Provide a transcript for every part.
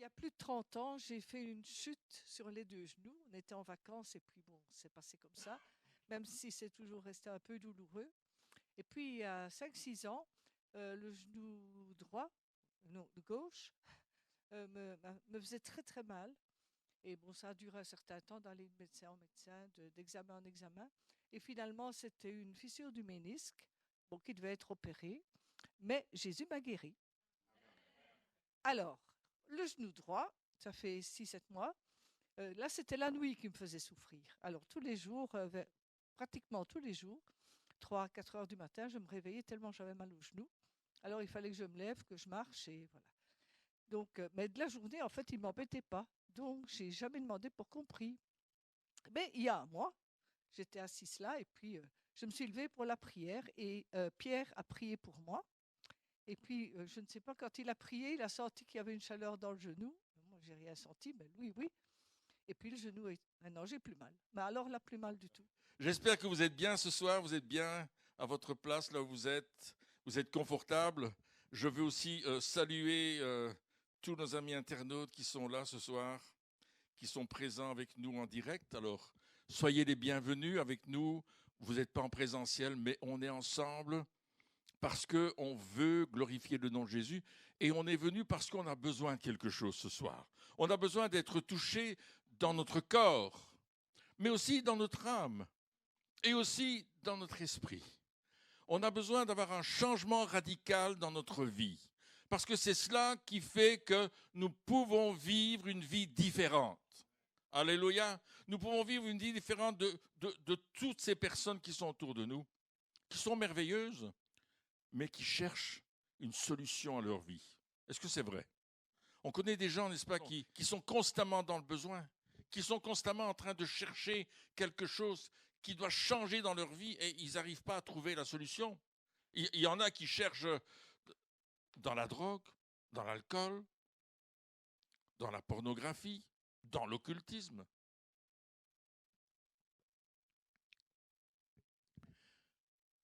a plus de 30 ans, j'ai fait une chute sur les deux genoux. On était en vacances et puis bon, c'est passé comme ça, même si c'est toujours resté un peu douloureux. Et puis, il y a 5, 6 ans, le genou droit, non, de gauche, me faisait très très mal. Et bon, ça a duré un certain temps d'aller de médecin en médecin, d'examen en examen. Et finalement, c'était une fissure du ménisque, bon, qui devait être opérée. Mais Jésus m'a guéri. Alors, le genou droit, ça fait 6, 7 mois. Là, c'était la nuit qui me faisait souffrir. Alors, tous les jours, pratiquement tous les jours, 3, 4 heures du matin, je me réveillais tellement j'avais mal au genou. Alors, il fallait que je me lève, que je marche et voilà. Donc, mais de la journée, en fait, il ne m'embêtait pas. Donc, j'ai jamais demandé pour compris. Mais il y a un mois, j'étais assise là et puis je me suis levée pour la prière et Pierre a prié pour moi. Et puis, je ne sais pas, quand il a prié, il a senti qu'il y avait une chaleur dans le genou. Moi, j'ai rien senti, mais lui, oui. Et puis, le genou est... Maintenant, j'ai plus mal. Mais alors, là, plus mal du tout. J'espère que vous êtes bien ce soir, vous êtes bien à votre place là où vous êtes confortable. Je veux aussi saluer tous nos amis internautes qui sont là ce soir, qui sont présents avec nous en direct. Alors, soyez les bienvenus avec nous. Vous n'êtes pas en présentiel, mais on est ensemble parce qu'on veut glorifier le nom de Jésus et on est venu parce qu'on a besoin de quelque chose ce soir. On a besoin d'être touché dans notre corps, mais aussi dans notre âme et aussi dans notre esprit. On a besoin d'avoir un changement radical dans notre vie parce que c'est cela qui fait que nous pouvons vivre une vie différente. Alléluia. Nous pouvons vivre une vie différente de toutes ces personnes qui sont autour de nous, qui sont merveilleuses, mais qui cherchent une solution à leur vie. Est-ce que c'est vrai? On connaît des gens, n'est-ce pas, qui sont constamment dans le besoin, qui sont constamment en train de chercher quelque chose qui doit changer dans leur vie et ils n'arrivent pas à trouver la solution. Il y en a qui cherchent dans la drogue, dans l'alcool, dans la pornographie, dans l'occultisme.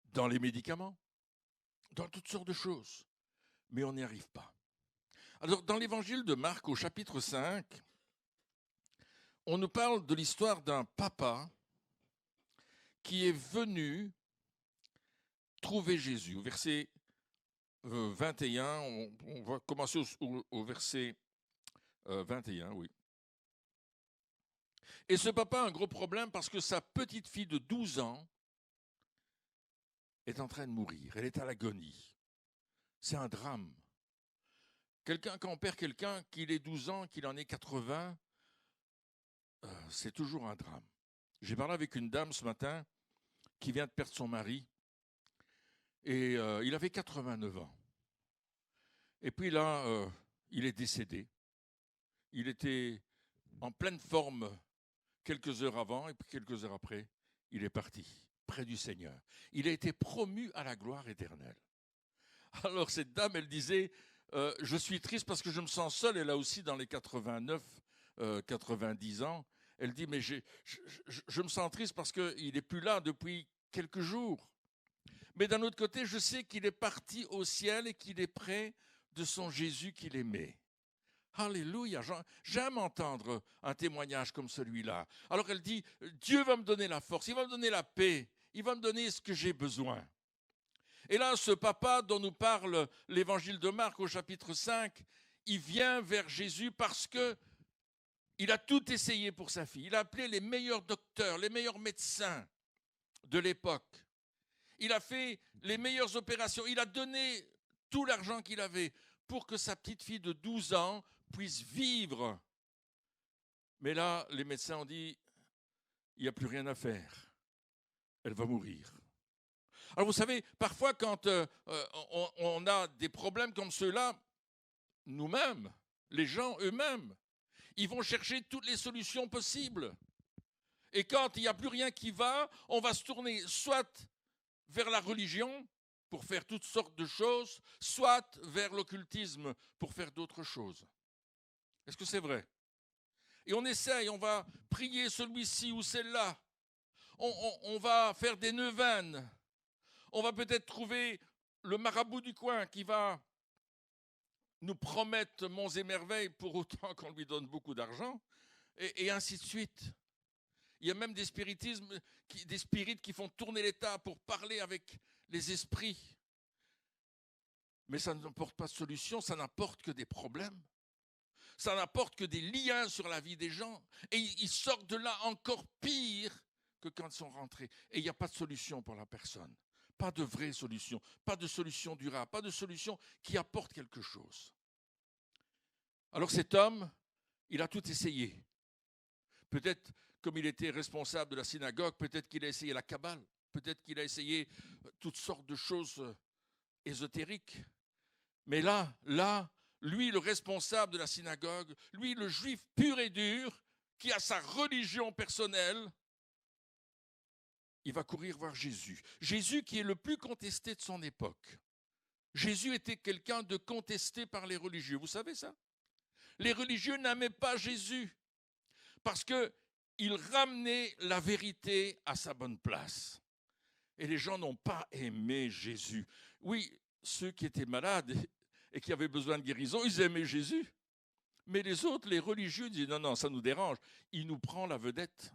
Dans les médicaments, dans toutes sortes de choses. Mais on n'y arrive pas. Alors, dans l'évangile de Marc, au chapitre 5, on nous parle de l'histoire d'un papa qui est venu trouver Jésus. Au verset 21, on va commencer au verset 21, oui. Et ce papa a un gros problème parce que sa petite fille de 12 ans est en train de mourir. Elle est à l'agonie. C'est un drame. Quand on perd quelqu'un, qu'il ait 12 ans, qu'il en ait 80, c'est toujours un drame. J'ai parlé avec une dame ce matin qui vient de perdre son mari et il avait 89 ans. Et puis là, il est décédé. Il était en pleine forme quelques heures avant et puis quelques heures après, il est parti près du Seigneur. Il a été promu à la gloire éternelle. Alors cette dame, elle disait, je suis triste parce que je me sens seule. Elle a aussi dans les 89, 90 ans. Elle dit, mais je me sens triste parce qu'il n'est plus là depuis quelques jours. Mais d'un autre côté, je sais qu'il est parti au ciel et qu'il est près de son Jésus qu'il aimait. Alléluia, j'aime entendre un témoignage comme celui-là. Alors elle dit, Dieu va me donner la force, il va me donner la paix, il va me donner ce que j'ai besoin. Et là, ce papa dont nous parle l'évangile de Marc au chapitre 5, il vient vers Jésus parce que il a tout essayé pour sa fille. Il a appelé les meilleurs docteurs, les meilleurs médecins de l'époque. Il a fait les meilleures opérations. Il a donné tout l'argent qu'il avait pour que sa petite fille de 12 ans puisse vivre. Mais là, les médecins ont dit, il n'y a plus rien à faire. Elle va mourir. Alors vous savez, parfois quand on a des problèmes comme ceux-là, nous-mêmes, les gens eux-mêmes, ils vont chercher toutes les solutions possibles. Et quand il n'y a plus rien qui va, on va se tourner soit vers la religion pour faire toutes sortes de choses, soit vers l'occultisme pour faire d'autres choses. Est-ce que c'est vrai? Et on essaye, on va prier celui-ci ou celle-là. On va faire des neuvaines. On va peut-être trouver le marabout du coin qui va nous promettent monts et merveilles pour autant qu'on lui donne beaucoup d'argent, et ainsi de suite. Il y a même des spiritismes, des spirites qui font tourner l'État pour parler avec les esprits. Mais ça n'apporte pas de solution, ça n'apporte que des problèmes. Ça n'apporte que des liens sur la vie des gens. Et ils sortent de là encore pire que quand ils sont rentrés. Et il n'y a pas de solution pour la personne. Pas de vraie solution. Pas de solution durable. Pas de solution qui apporte quelque chose. Alors cet homme, il a tout essayé. Peut-être, comme il était responsable de la synagogue, peut-être qu'il a essayé la Kabbale. Peut-être qu'il a essayé toutes sortes de choses ésotériques. Mais là, lui, le responsable de la synagogue, lui, le juif pur et dur, qui a sa religion personnelle, il va courir voir Jésus. Jésus qui est le plus contesté de son époque. Jésus était quelqu'un de contesté par les religieux. Vous savez ça? Les religieux n'aimaient pas Jésus parce qu'il ramenait la vérité à sa bonne place. Et les gens n'ont pas aimé Jésus. Oui, ceux qui étaient malades et qui avaient besoin de guérison, ils aimaient Jésus. Mais les autres, les religieux, disaient non, ça nous dérange. Il nous prend la vedette.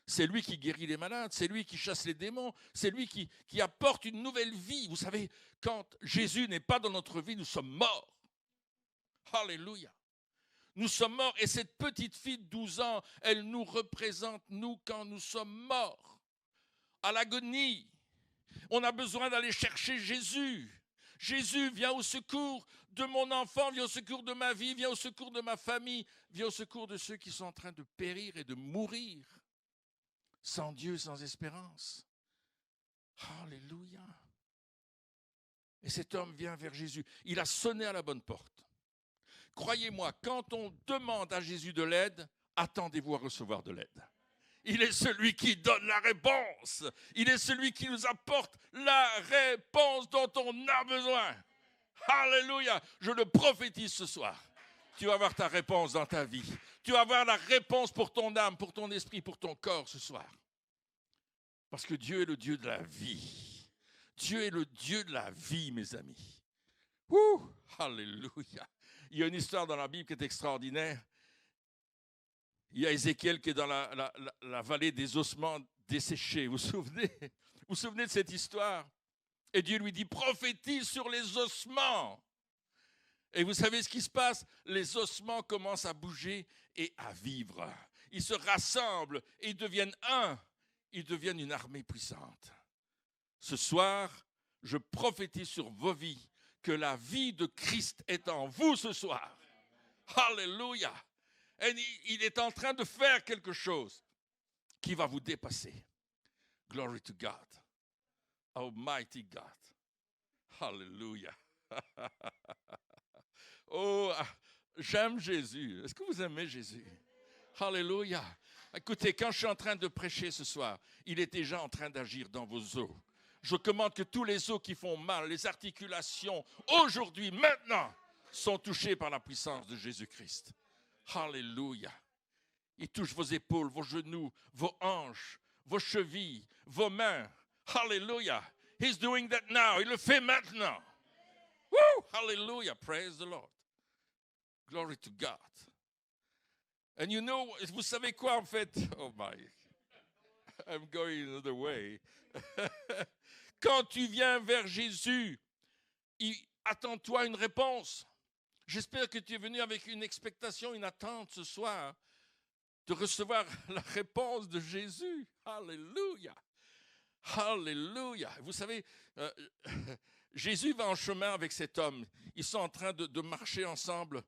C'est lui qui guérit les malades, c'est lui qui chasse les démons, c'est lui qui apporte une nouvelle vie. Vous savez, quand Jésus n'est pas dans notre vie, nous sommes morts. Alléluia. Nous sommes morts et cette petite fille de 12 ans, elle nous représente, nous, quand nous sommes morts. À l'agonie, on a besoin d'aller chercher Jésus. Jésus, viens au secours de mon enfant, viens au secours de ma vie, viens au secours de ma famille, viens au secours de ceux qui sont en train de périr et de mourir. Sans Dieu, sans espérance. Alléluia. Et cet homme vient vers Jésus. Il a sonné à la bonne porte. Croyez-moi, quand on demande à Jésus de l'aide, attendez-vous à recevoir de l'aide. Il est celui qui donne la réponse. Il est celui qui nous apporte la réponse dont on a besoin. Alléluia. Je le prophétise ce soir. Tu vas avoir ta réponse dans ta vie. Tu vas avoir la réponse pour ton âme, pour ton esprit, pour ton corps ce soir. Parce que Dieu est le Dieu de la vie. Dieu est le Dieu de la vie, mes amis. Alléluia. Il y a une histoire dans la Bible qui est extraordinaire. Il y a Ézéchiel qui est dans la vallée des ossements desséchés. Vous vous souvenez de cette histoire? Et Dieu lui dit, prophétise sur les ossements. Et vous savez ce qui se passe? Les ossements commencent à bouger et à vivre. Ils se rassemblent et ils deviennent un. Ils deviennent une armée puissante. Ce soir, je prophétise sur vos vies que la vie de Christ est en vous ce soir. Alléluia. Et il est en train de faire quelque chose qui va vous dépasser. Glory to God. Almighty God. Alléluia. Oh, j'aime Jésus. Est-ce que vous aimez Jésus? Alléluia. Écoutez, quand je suis en train de prêcher ce soir, il est déjà en train d'agir dans vos os. Je commande que tous les os qui font mal, les articulations, aujourd'hui, maintenant, sont touchés par la puissance de Jésus-Christ. Alléluia. Il touche vos épaules, vos genoux, vos hanches, vos chevilles, vos mains. Alléluia. He's doing that now. Il le fait maintenant. Woo! Hallelujah. Praise the Lord. Glory to God. And you know, vous savez quoi en fait? Oh my, I'm going another way. Quand tu viens vers Jésus, attends-toi une réponse. J'espère que tu es venu avec une expectation, une attente ce soir de recevoir la réponse de Jésus. Alléluia. Alléluia. Vous savez, Jésus va en chemin avec cet homme. Ils sont en train de marcher ensemble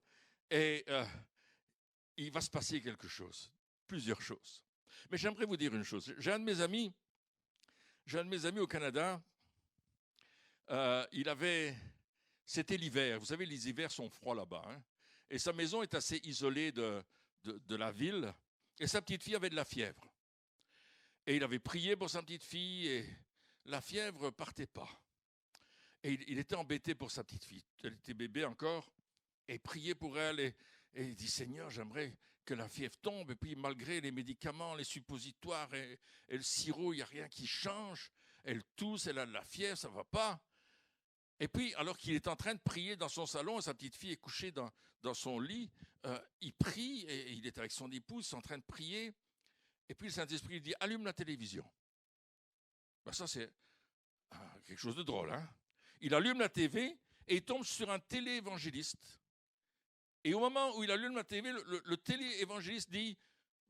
et il va se passer quelque chose, plusieurs choses. Mais j'aimerais vous dire une chose. J'ai un de mes amis au Canada. C'était l'hiver. Vous savez, les hivers sont froids là-bas. Hein? Et sa maison est assez isolée de la ville. Et sa petite fille avait de la fièvre. Et il avait prié pour sa petite fille et la fièvre ne partait pas. Et il était embêté pour sa petite fille. Elle était bébé encore. Et il priait pour elle et il dit, Seigneur, j'aimerais que la fièvre tombe. Et puis malgré les médicaments, les suppositoires et le sirop, il n'y a rien qui change. Elle tousse, elle a de la fièvre, ça ne va pas. Et puis, alors qu'il est en train de prier dans son salon, et sa petite fille est couchée dans son lit, il prie, et il est avec son épouse, en train de prier. Et puis le Saint-Esprit lui dit, allume la télévision. Ben ça, c'est quelque chose de drôle. Hein? Il allume la TV et il tombe sur un téléévangéliste. Et au moment où il allume la TV, le téléévangéliste dit,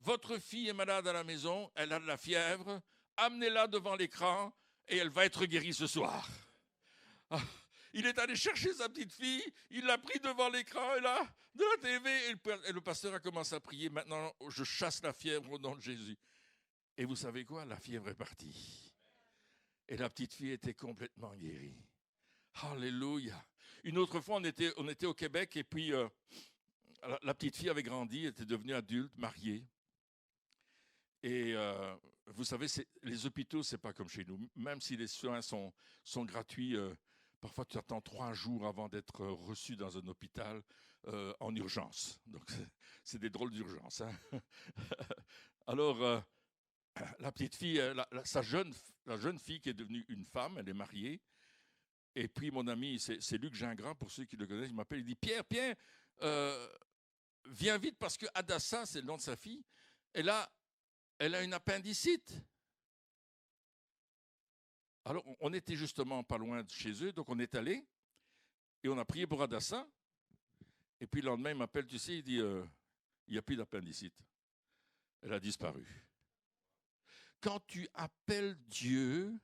votre fille est malade à la maison, elle a de la fièvre, amenez-la devant l'écran et elle va être guérie ce soir. Ah, il est allé chercher sa petite fille, il l'a pris devant l'écran et là, de la TV, et le pasteur a commencé à prier. Maintenant, je chasse la fièvre au nom de Jésus. Et vous savez quoi? La fièvre est partie. Et la petite fille était complètement guérie. Alléluia. Une autre fois, on était au Québec et puis la petite fille avait grandi, était devenue adulte, mariée. Et vous savez, les hôpitaux, c'est pas comme chez nous. Même si les soins sont gratuits, parfois tu attends 3 jours avant d'être reçu dans un hôpital en urgence. Donc c'est des drôles d'urgence. Hein? Alors, la petite fille, la jeune fille qui est devenue une femme, elle est mariée. Et puis mon ami, c'est Luc Gingras, pour ceux qui le connaissent, il m'appelle, il dit, Pierre, viens vite parce que Adassa, c'est le nom de sa fille, elle a une appendicite. Alors, on était justement pas loin de chez eux, donc on est allé et on a prié pour Adassa. Et puis le lendemain, il m'appelle, tu sais, il dit, il n'y a plus d'appendicite. Elle a disparu. Quand tu appelles Dieu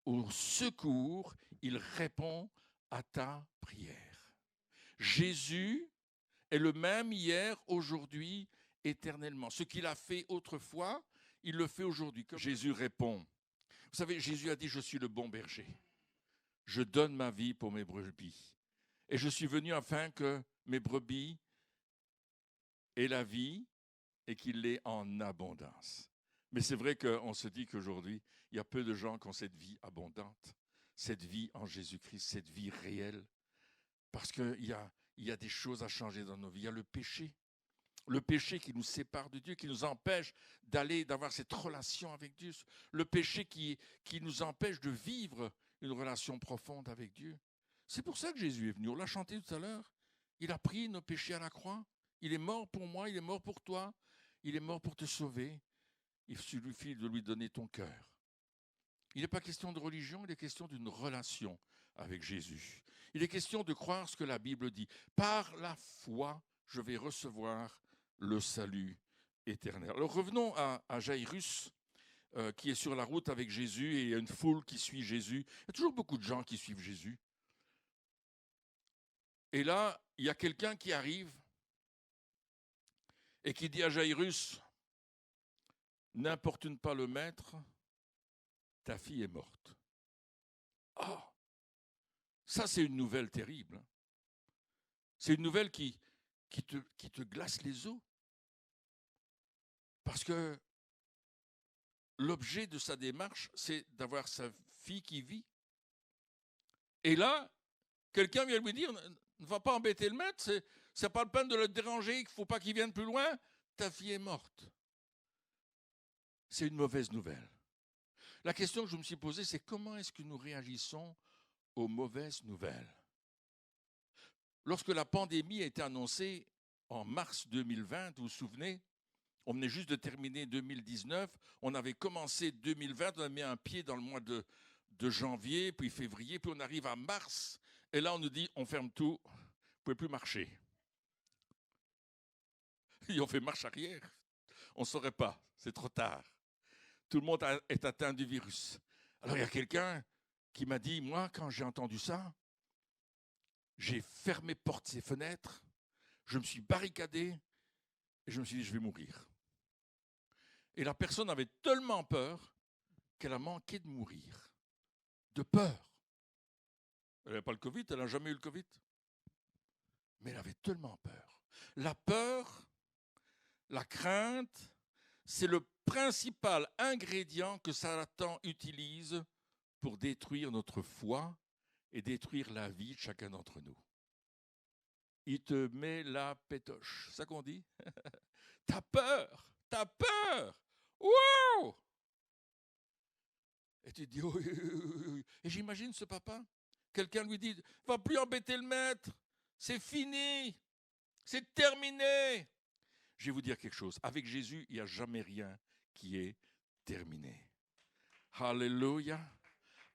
au secours, il répond à ta prière. Jésus est le même hier, aujourd'hui, éternellement. Ce qu'il a fait autrefois, il le fait aujourd'hui. Jésus répond. Vous savez, Jésus a dit, je suis le bon berger. Je donne ma vie pour mes brebis. Et je suis venu afin que mes brebis aient la vie et qu'ils l'aient en abondance. Mais c'est vrai qu'on se dit qu'aujourd'hui, il y a peu de gens qui ont cette vie abondante, cette vie en Jésus-Christ, cette vie réelle. Parce qu'il y a des choses à changer dans nos vies. Il y a le péché qui nous sépare de Dieu, qui nous empêche d'avoir cette relation avec Dieu. Le péché qui nous empêche de vivre une relation profonde avec Dieu. C'est pour ça que Jésus est venu. On l'a chanté tout à l'heure. Il a pris nos péchés à la croix. Il est mort pour moi, il est mort pour toi. Il est mort pour te sauver. Il suffit de lui donner ton cœur. Il n'est pas question de religion, il est question d'une relation avec Jésus. Il est question de croire ce que la Bible dit. Par la foi, je vais recevoir le salut éternel. Alors revenons à Jairus, qui est sur la route avec Jésus, et il y a une foule qui suit Jésus. Il y a toujours beaucoup de gens qui suivent Jésus. Et là, il y a quelqu'un qui arrive et qui dit à Jairus, n'importune pas le maître, ta fille est morte. Oh, ça c'est une nouvelle terrible. C'est une nouvelle qui te glace les os. Parce que l'objet de sa démarche, c'est d'avoir sa fille qui vit. Et là, quelqu'un vient lui dire, ne va pas embêter le maître, c'est pas le peine de le déranger, il ne faut pas qu'il vienne plus loin, ta fille est morte. C'est une mauvaise nouvelle. La question que je me suis posée, c'est comment est-ce que nous réagissons aux mauvaises nouvelles? Lorsque la pandémie a été annoncée en mars 2020, vous vous souvenez, on venait juste de terminer 2019, on avait commencé 2020, on a mis un pied dans le mois de janvier, puis février, puis on arrive à mars, et là on nous dit, on ferme tout, vous ne pouvez plus marcher. Et on fait marche arrière, on ne saurait pas, c'est trop tard. Tout le monde est atteint du virus. Alors il y a quelqu'un qui m'a dit, moi quand j'ai entendu ça, j'ai fermé portes et fenêtres, je me suis barricadé, et je me suis dit, je vais mourir. Et la personne avait tellement peur qu'elle a manqué de mourir. De peur. Elle n'avait pas le Covid, elle n'a jamais eu le Covid. Mais elle avait tellement peur. La peur, la crainte, c'est le principal ingrédient que Satan utilise pour détruire notre foi et détruire la vie de chacun d'entre nous. Il te met la pétoche. C'est ça qu'on dit? T'as peur! T'as peur! Wow! Et tu te dis, oh, et j'imagine ce papa Quelqu'un lui dit, va plus embêter le maître, c'est fini, c'est terminé. Je vais vous dire quelque chose, avec Jésus, il n'y a jamais rien qui est terminé. Alléluia.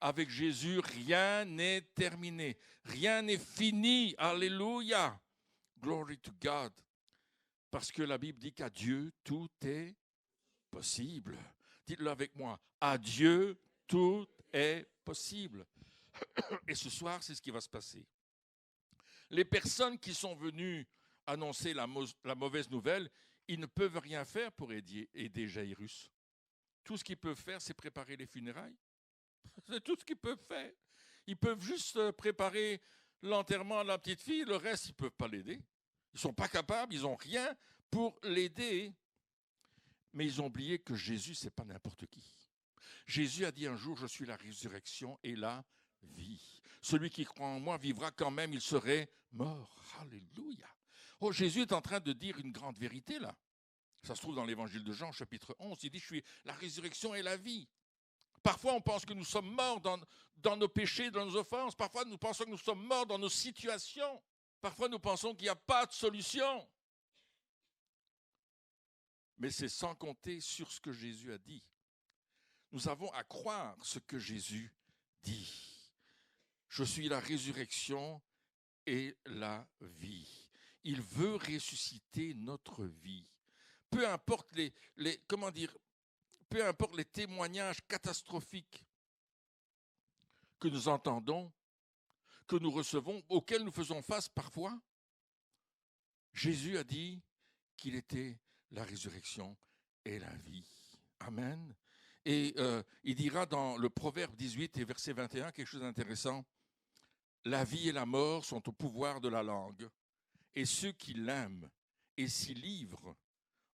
Avec Jésus, rien n'est terminé, rien n'est fini. Alléluia. Glory to God. Parce que la Bible dit qu'à Dieu, tout est possible. Dites-le avec moi. À Dieu, tout est possible. Et ce soir, c'est ce qui va se passer. Les personnes qui sont venues annoncer la mauvaise nouvelle, ils ne peuvent rien faire pour aider Jairus. Tout ce qu'ils peuvent faire, c'est préparer les funérailles. C'est tout ce qu'ils peuvent faire. Ils peuvent juste préparer l'enterrement de la petite fille. Le reste, ils ne peuvent pas l'aider. Ils ne sont pas capables, ils n'ont rien pour l'aider. Mais ils ont oublié que Jésus, ce n'est pas n'importe qui. Jésus a dit un jour, je suis la résurrection et la vie. Celui qui croit en moi vivra quand même, il serait mort. Alléluia. Oh, Jésus est en train de dire une grande vérité là. Ça se trouve dans l'évangile de Jean, chapitre 11. Il dit, je suis la résurrection et la vie. Parfois, on pense que nous sommes morts dans nos péchés, dans nos offenses. Parfois, nous pensons que nous sommes morts dans nos situations. Parfois, nous pensons qu'il n'y a pas de solution. Mais c'est sans compter sur ce que Jésus a dit. Nous avons à croire ce que Jésus dit. Je suis la résurrection et la vie. Il veut ressusciter notre vie. Peu importe peu importe les témoignages catastrophiques que nous entendons, que nous recevons, auxquels nous faisons face parfois, Jésus a dit qu'il était la résurrection et la vie. Amen. Et il dira dans le Proverbe 18 et verset 21 quelque chose d'intéressant. La vie et la mort sont au pouvoir de la langue, et ceux qui l'aiment et s'y livrent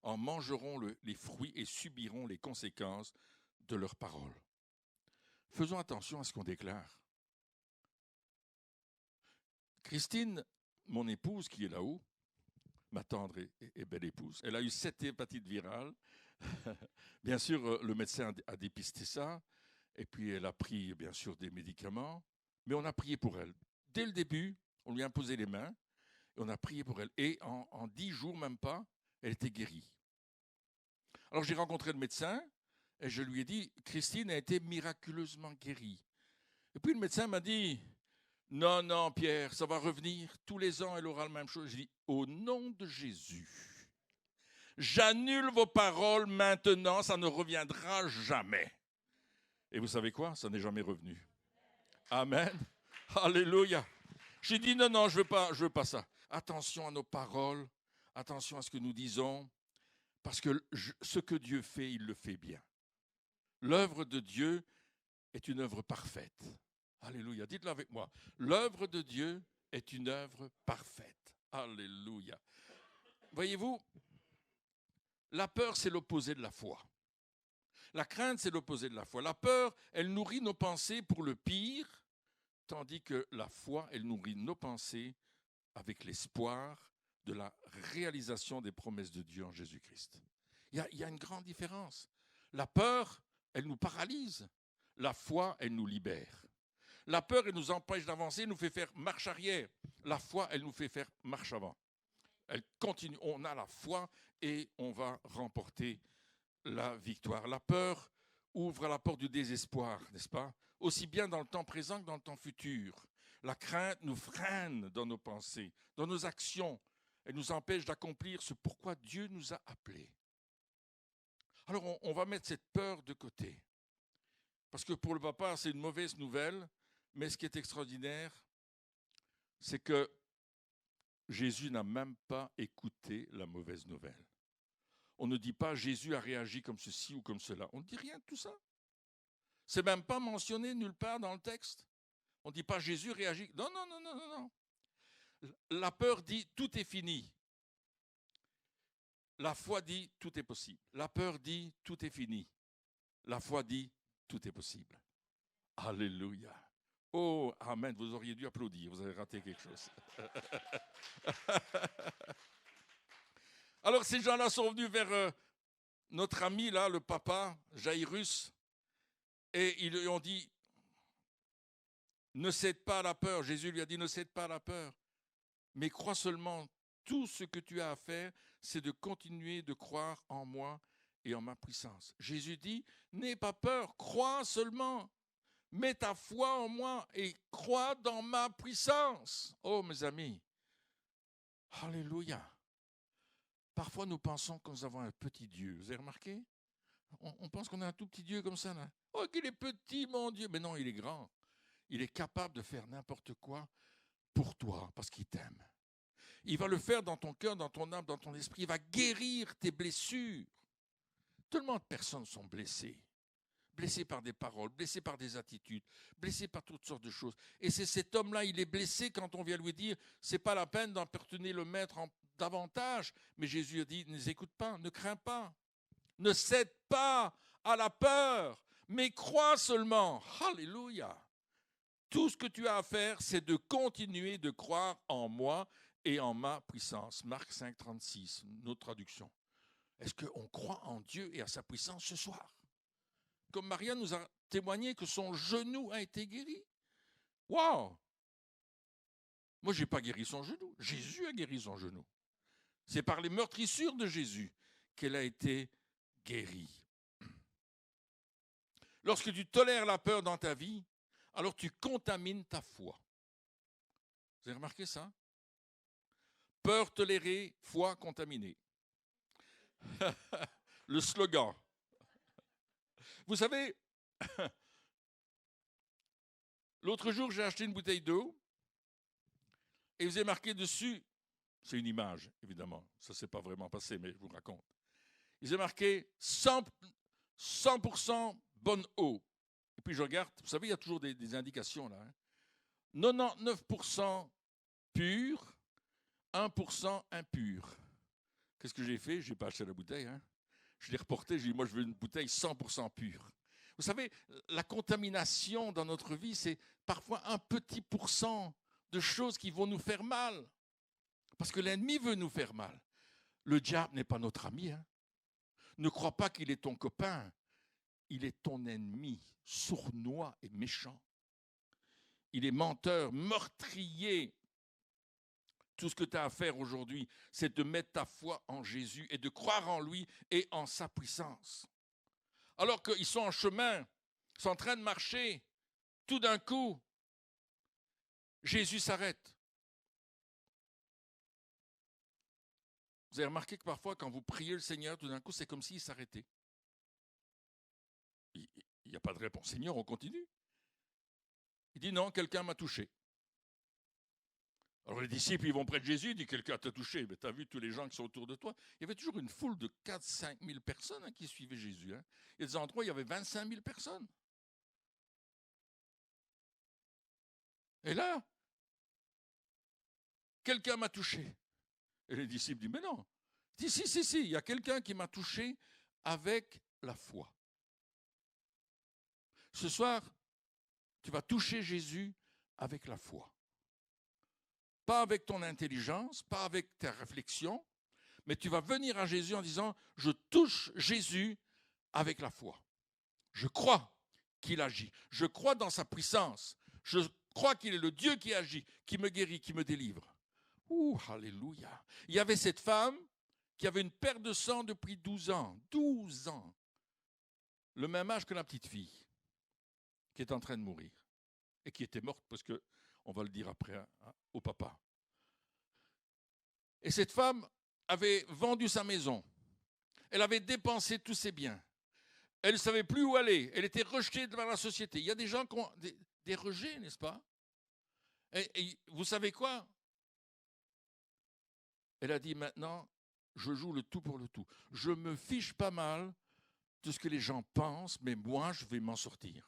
en mangeront les fruits et subiront les conséquences de leurs paroles. Faisons attention à ce qu'on déclare. Christine, mon épouse qui est là-haut, ma tendre et belle épouse, elle a eu 7 hépatites virales. Bien sûr, le médecin a dépisté ça, et puis elle a pris, bien sûr, des médicaments, mais on a prié pour elle. Dès le début, on lui a imposé les mains, et on a prié pour elle. Et en 10 jours, même pas, elle était guérie. Alors j'ai rencontré le médecin, et je lui ai dit, Christine a été miraculeusement guérie. Et puis le médecin m'a dit, non, Pierre, ça va revenir. Tous les ans, elle aura la même chose. J'ai dit, au nom de Jésus, j'annule vos paroles maintenant, ça ne reviendra jamais. Et vous savez quoi? Ça n'est jamais revenu. Amen. Alléluia. J'ai dit, non, je veux pas ça. Attention à nos paroles, attention à ce que nous disons, parce que ce que Dieu fait, il le fait bien. L'œuvre de Dieu est une œuvre parfaite. Alléluia. Dites-le avec moi. L'œuvre de Dieu est une œuvre parfaite. Alléluia. Voyez-vous, la peur, c'est l'opposé de la foi. La crainte, c'est l'opposé de la foi. La peur, elle nourrit nos pensées pour le pire, tandis que la foi, elle nourrit nos pensées avec l'espoir de la réalisation des promesses de Dieu en Jésus-Christ. Il y a une grande différence. La peur, elle nous paralyse. La foi, elle nous libère. La peur, elle nous empêche d'avancer, nous fait faire marche arrière. La foi, elle nous fait faire marche avant. Elle continue. On a la foi et on va remporter la victoire. La peur ouvre la porte du désespoir, n'est-ce pas? Aussi bien dans le temps présent que dans le temps futur. La crainte nous freine dans nos pensées, dans nos actions. Elle nous empêche d'accomplir ce pourquoi Dieu nous a appelés. Alors on va mettre cette peur de côté. Parce que pour le papa, c'est une mauvaise nouvelle. Mais ce qui est extraordinaire, c'est que Jésus n'a même pas écouté la mauvaise nouvelle. On ne dit pas Jésus a réagi comme ceci ou comme cela. On ne dit rien de tout ça. C'est même pas mentionné nulle part dans le texte. On ne dit pas Jésus réagit. Non. La peur dit tout est fini. La foi dit tout est possible. La peur dit tout est fini. La foi dit tout est possible. Alléluia. Oh, amen, vous auriez dû applaudir, vous avez raté quelque chose. Alors, ces gens-là sont venus vers notre ami, là, le papa, Jairus, et ils lui ont dit, Ne cède pas à la peur. Jésus lui a dit, ne cède pas à la peur, mais crois seulement. Tout ce que tu as à faire, c'est de continuer de croire en moi et en ma puissance. Jésus dit, n'aie pas peur, crois seulement. Mets ta foi en moi et crois dans ma puissance. Oh, mes amis, alléluia. Parfois, nous pensons que nous avons un petit Dieu. Vous avez remarqué? On pense qu'on a un tout petit Dieu comme ça, là. Oh, qu'il est petit, mon Dieu. Mais non, il est grand. Il est capable de faire n'importe quoi pour toi, parce qu'il t'aime. Il va le faire dans ton cœur, dans ton âme, dans ton esprit. Il va guérir tes blessures. Tellement de personnes sont blessées. Blessées par des paroles, blessées par des attitudes, blessées par toutes sortes de choses. Et c'est cet homme-là, il est blessé quand on vient lui dire, c'est pas la peine d'importuner le maître davantage. Mais Jésus a dit, ne les écoute pas, ne crains pas. Ne cède pas à la peur, mais crois seulement. Alléluia. Tout ce que tu as à faire, c'est de continuer de croire en moi et en ma puissance. Marc 5, 36, notre traduction. Est-ce qu'on croit en Dieu et à sa puissance ce soir? Comme Maria nous a témoigné que son genou a été guéri. Waouh! Moi, je n'ai pas guéri son genou. Jésus a guéri son genou. C'est par les meurtrissures de Jésus qu'elle a été guérie. Lorsque tu tolères la peur dans ta vie, alors tu contamines ta foi. Vous avez remarqué ça? Peur tolérée, foi contaminée. Le slogan. Vous savez, l'autre jour, j'ai acheté une bouteille d'eau et vous avez marqué dessus, c'est une image, évidemment, ça ne s'est pas vraiment passé, mais je vous raconte. Ils ont marqué 100% bonne eau. Et puis je regarde, vous savez, il y a toujours des indications là. 99% pur, 1% impur. Qu'est-ce que j'ai fait? Je n'ai pas acheté la bouteille. Je l'ai reportée, j'ai dit, moi je veux une bouteille 100% pure. Vous savez, la contamination dans notre vie, c'est parfois un petit pourcent de choses qui vont nous faire mal. Parce que l'ennemi veut nous faire mal. Le diable n'est pas notre ami. Ne crois pas qu'il est ton copain. Il est ton ennemi, sournois et méchant. Il est menteur, meurtrier. Tout ce que tu as à faire aujourd'hui, c'est de mettre ta foi en Jésus et de croire en lui et en sa puissance. Alors qu'ils sont en chemin, ils sont en train de marcher, tout d'un coup, Jésus s'arrête. Vous avez remarqué que parfois, quand vous priez le Seigneur, tout d'un coup, c'est comme s'il s'arrêtait. Il n'y a pas de réponse. Seigneur, on continue. Il dit non, quelqu'un m'a touché. Alors les disciples, ils vont près de Jésus, ils disent, quelqu'un t'a touché, mais tu as vu tous les gens qui sont autour de toi. Il y avait toujours une foule de 4-5 000 personnes qui suivaient Jésus. Il y a des endroits où il y avait 25 000 personnes. Et là, quelqu'un m'a touché. Et les disciples disent, mais non. Il dit, si, il y a quelqu'un qui m'a touché avec la foi. Ce soir, tu vas toucher Jésus avec la foi. Pas avec ton intelligence, pas avec ta réflexion, mais tu vas venir à Jésus en disant, je touche Jésus avec la foi. Je crois qu'il agit. Je crois dans sa puissance. Je crois qu'il est le Dieu qui agit, qui me guérit, qui me délivre. Alléluia. Il y avait cette femme qui avait une perte de sang depuis 12 ans. 12 ans. Le même âge que la petite fille qui est en train de mourir et qui était morte parce que, on va le dire après au papa. Et cette femme avait vendu sa maison. Elle avait dépensé tous ses biens. Elle ne savait plus où aller. Elle était rejetée par la société. Il y a des gens qui ont des rejets, n'est-ce pas? Et vous savez quoi? Elle a dit maintenant, je joue le tout pour le tout. Je me fiche pas mal de ce que les gens pensent, mais moi, je vais m'en sortir.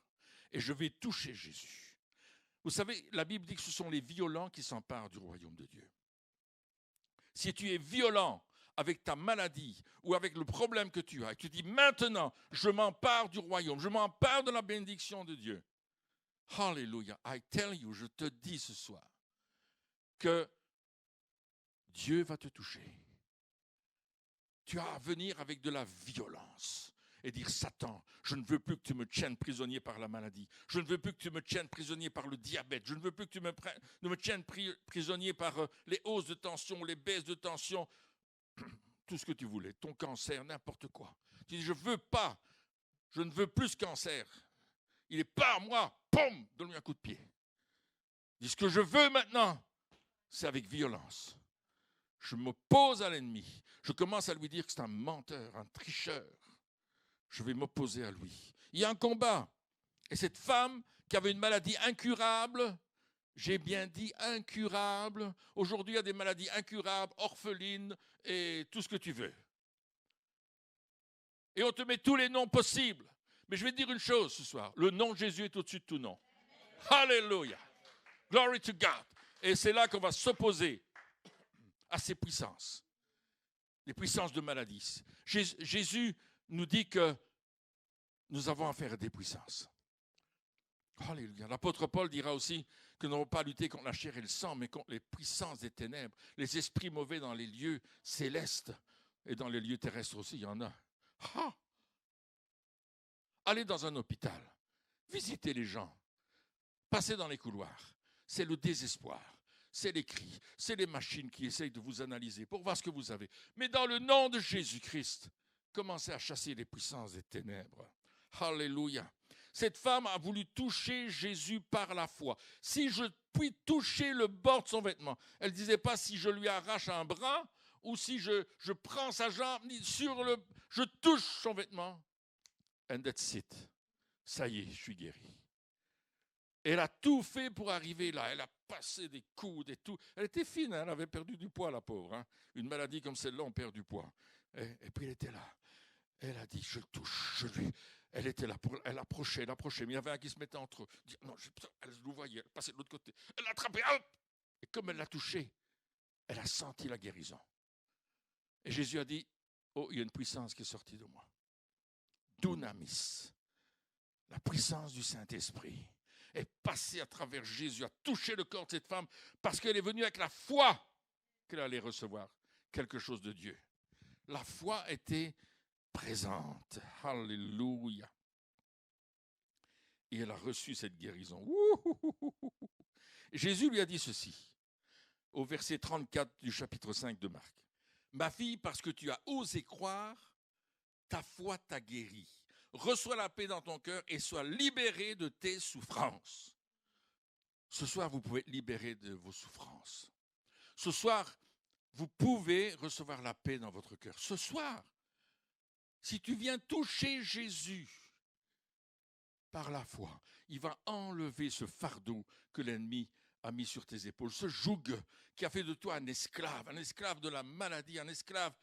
Et je vais toucher Jésus. Vous savez, la Bible dit que ce sont les violents qui s'emparent du royaume de Dieu. Si tu es violent avec ta maladie ou avec le problème que tu as, et tu dis maintenant, je m'empare du royaume, je m'empare de la bénédiction de Dieu. Alléluia. I tell you, je te dis ce soir que Dieu va te toucher. Tu as à venir avec de la violence. et dire, Satan, je ne veux plus que tu me tiennes prisonnier par la maladie. Je ne veux plus que tu me tiennes prisonnier par le diabète. Je ne veux plus que tu me tiennes prisonnier par les hausses de tension, les baisses de tension, tout ce que tu voulais, ton cancer, n'importe quoi. Tu dis, je ne veux plus ce cancer. Il n'est pas à moi, poum, donne-lui un coup de pied. Dis, ce que je veux maintenant, c'est avec violence. Je m'oppose à l'ennemi. Je commence à lui dire que c'est un menteur, un tricheur. Je vais m'opposer à lui. Il y a un combat. Et cette femme qui avait une maladie incurable, j'ai bien dit incurable, aujourd'hui il y a des maladies incurables, orphelines et tout ce que tu veux. Et on te met tous les noms possibles. Mais je vais te dire une chose ce soir, le nom de Jésus est au-dessus de tout nom. Alléluia. Glory to God. Et c'est là qu'on va s'opposer à ces puissances, les puissances de maladie. Jésus nous dit que nous avons affaire à des puissances. Alléluia. L'apôtre Paul dira aussi que nous n'avons pas à lutter contre la chair et le sang, mais contre les puissances des ténèbres, les esprits mauvais dans les lieux célestes et dans les lieux terrestres aussi, il y en a. Ah! Allez dans un hôpital, visitez les gens, passez dans les couloirs. C'est le désespoir, c'est les cris, c'est les machines qui essayent de vous analyser pour voir ce que vous avez. Mais dans le nom de Jésus-Christ, commencez à chasser les puissances des ténèbres. Alléluia. Cette femme a voulu toucher Jésus par la foi. Si je puis toucher le bord de son vêtement, elle ne disait pas si je lui arrache un bras ou si je prends sa jambe, je touche son vêtement. And that's it. Ça y est, je suis guéri. Elle a tout fait pour arriver là. Elle a passé des coudes et tout. Elle était fine, hein? Elle avait perdu du poids, la pauvre. Hein? Une maladie comme celle-là, on perd du poids. Et puis elle était là. Elle a dit, je le touche, Elle était là, elle approchait, mais il y avait un qui se mettait entre eux. Non, elle le voyait, elle passait de l'autre côté. Elle l'a attrapé, hop! Et comme elle l'a touché, elle a senti la guérison. Et Jésus a dit, oh, il y a une puissance qui est sortie de moi. Dunamis, la puissance du Saint-Esprit, est passée à travers Jésus, a touché le corps de cette femme, parce qu'elle est venue avec la foi qu'elle allait recevoir quelque chose de Dieu. La foi était présente. Alléluia. Et elle a reçu cette guérison. Jésus lui a dit ceci, au verset 34 du chapitre 5 de Marc. Ma fille, parce que tu as osé croire, ta foi t'a guérie. Reçois la paix dans ton cœur et sois libéré de tes souffrances. Ce soir, vous pouvez être libéré de vos souffrances. Ce soir, vous pouvez recevoir la paix dans votre cœur. Ce soir, si tu viens toucher Jésus par la foi, il va enlever ce fardeau que l'ennemi a mis sur tes épaules, ce joug qui a fait de toi un esclave de la maladie, un esclave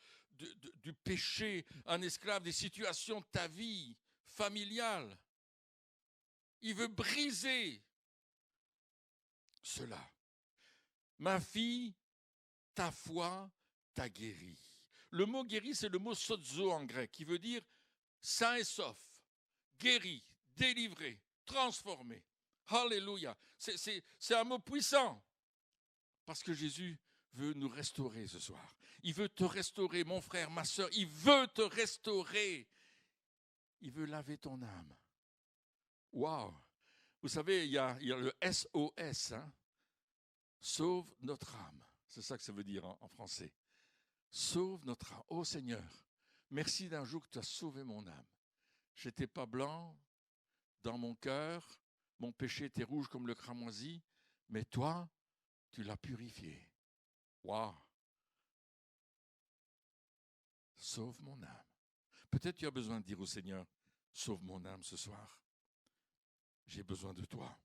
du péché, un esclave des situations de ta vie familiale. Il veut briser cela. Ma fille, ta foi t'a guéri. Le mot guéri, c'est le mot sozo en grec, qui veut dire sain et sauf, guéri, délivré, transformé. Alléluia. C'est un mot puissant. Parce que Jésus veut nous restaurer ce soir. Il veut te restaurer, mon frère, ma soeur. Il veut te restaurer. Il veut laver ton âme. Waouh! Vous savez, il y a le SOS. Hein? Sauve notre âme. C'est ça que ça veut dire en français. Sauve notre âme. Oh Seigneur, merci d'un jour que tu as sauvé mon âme. Je n'étais pas blanc dans mon cœur. Mon péché était rouge comme le cramoisi. Mais toi, tu l'as purifié. Waouh! Sauve mon âme. Peut-être tu as besoin de dire au Seigneur, sauve mon âme ce soir. J'ai besoin de toi.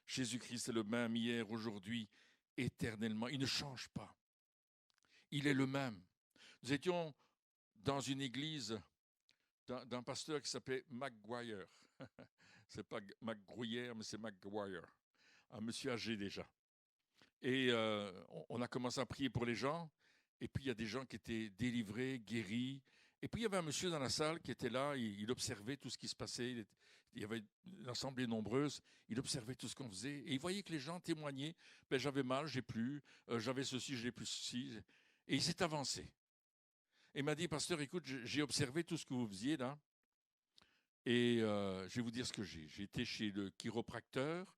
Jésus-Christ est le même hier, aujourd'hui, éternellement. Il ne change pas. Il est le même. Nous étions dans une église d'un pasteur qui s'appelait McGuire. C'est pas McGrouillère, mais c'est McGuire. Un monsieur âgé déjà. Et on a commencé à prier pour les gens. Et puis il y a des gens qui étaient délivrés, guéris. Et puis il y avait un monsieur dans la salle qui était là. Il observait tout ce qui se passait. Il y avait une assemblée nombreuse. Il observait tout ce qu'on faisait. Et il voyait que les gens témoignaient. Ben, j'avais mal, j'ai plus. J'avais ceci, j'ai plus ceci. Et il s'est avancé. Et il m'a dit, pasteur, écoute, j'ai observé tout ce que vous faisiez là. Et je vais vous dire ce que j'ai. J'ai été chez le chiropracteur.